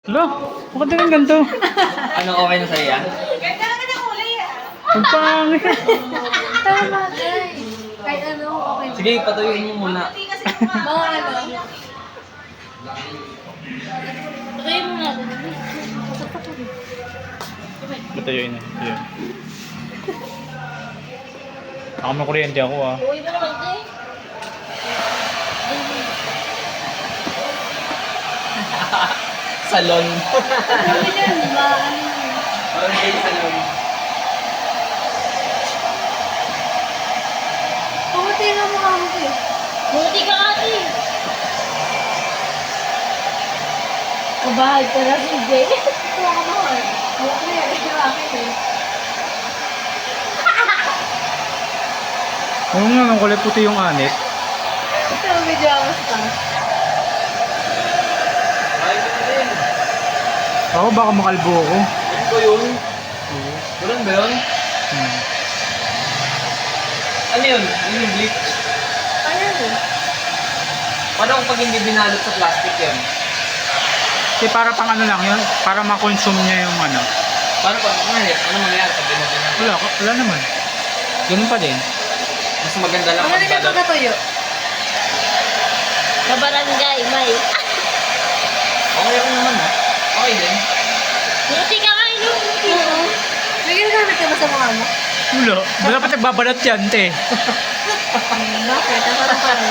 Hala, bakit din ganito? Ano, okay na sa'yo yan? Ganda naman ang kulay ah. Ang pangit. Tama guys. Kahit ano, okay. Sige, patuyuin mo muna. Hindi kasi mga ano. Patayin mo natin. Ito yun. Yun. Ako may kuryente ako ah. Uy, ba naman eh? Salon. Ano yan, di ba? Parang kayo salon. Pumuti nga mukha mo eh. Pumuti ka ate. Kabahay ka na si Jay. Tuwa ka mahal. Pumuti eh. Bakit eh? Oo nga, ang kulay puti yung anit. Ito, medyo amas pa. Ay, ka na din. Ako baka makalbo ako. Ano ko yun? Walang ba yun? Hmm. Ano yun? Yun yung bleach? Ano yun? Paano kung pag hindi binalot sa plastic yun? Kasi para pang ano lang yun, para ma-consume niya yung ano. Paano pag ano mangyayari pag binalot? Wala naman. Ganun pa din. Mas maganda lang Ano na ka balot. pagkatuyo? Sa barangay, may. Okay ako naman ha. Okay din. Buti ka nga ino. Oo. May ginagamit ka ba sa mga ano? Wala pa nagbabalat yan, te. Bakit? Ang parang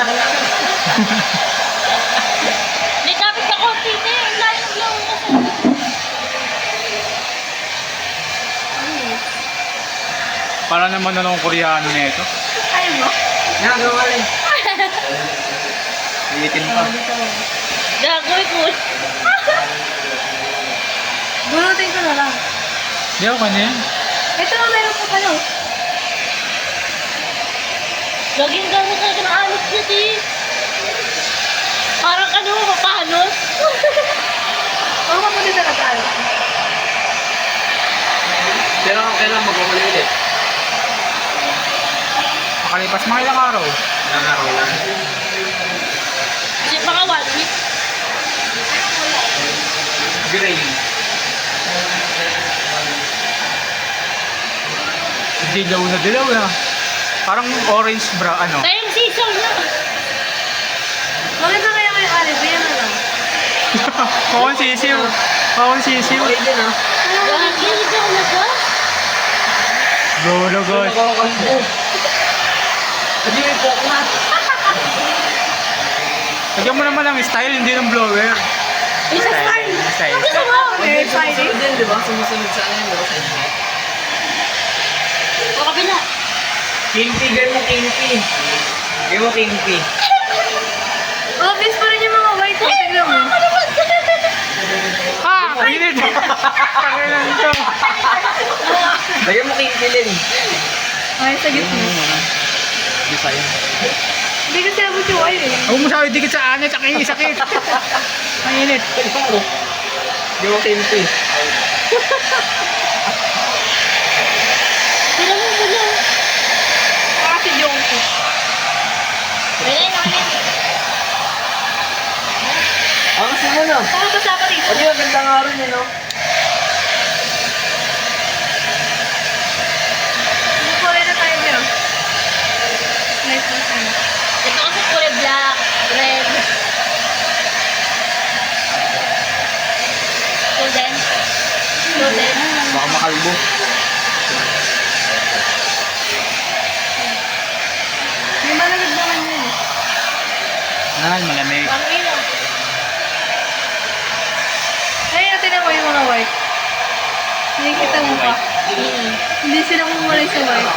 May dapat ka konti na yun. Layo ng layo mo sa... Para naman na nung koreano na ito. Ayaw mo? Nga, gawa rin. Ulitin pa. Gagoy ko. Bunutin ko na lang. Di ako na yan. Ito na meron pa kayo. Laging gano'n tayo ng alos dito eh. Parang ano, mapanos. Oo, mapulit na tayo. Pero kailan magmamali ulit? Makalipas mga ilang araw. Ilang araw lang. Kasi baka 1 week. Gray. Dilaw na. Parang orange bra, ano. Kaya yung season na. Bakit na kaya kayo alis? Yan na lang. Pakon sisiw. Okay din ha. Gagawin ka na ba? Go, guys. Hindi may coconut. Lagyan mo naman ng style, hindi ng blower. Isa style. Style. Gusto mo? Okay, sumusunod din, di ba? Sumusunod sa ano yun, di ba? Sa inyo. O kabila. Kimpi, gawin mo kimpi. Gawin mo kimpi. Obvious pa rin yung mga white. Tignan mo. Ha! Init! Kailan ito? Lagyan mo kimpi din. Ay, sa gitna. Design. Hindi kasi abot yung oil eh. Huwag mo sabi, dikit sa anit, sakit. Ang init. Gawin mo kimpi. Sila mo muna. Kasi yung ko. Wala yung namin. Angas mo na. Saka basa pa dito. Pwede maganda nga rin eh, no? Kulay na tayo dyan. Nice na tayo. Ito kasi kulay black, red. Golden. Golden. Baka makalbo. May malamig naman yun. Malamig. Ang ino. Ay, natin mo yung mga white. Hindi kita mo pa. Hindi sila kumulay sa white.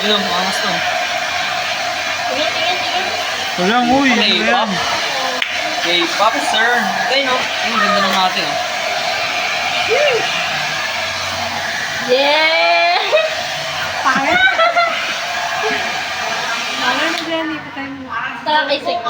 Yun ang angas to. Tingin. Wala, uy. K-pop. K-pop, sir. Ay, no? Ay, ang ganda ng natin, oh. Yeah! Pangit. Pangit na dyan, hindi pa tayo. Saka kay Sek.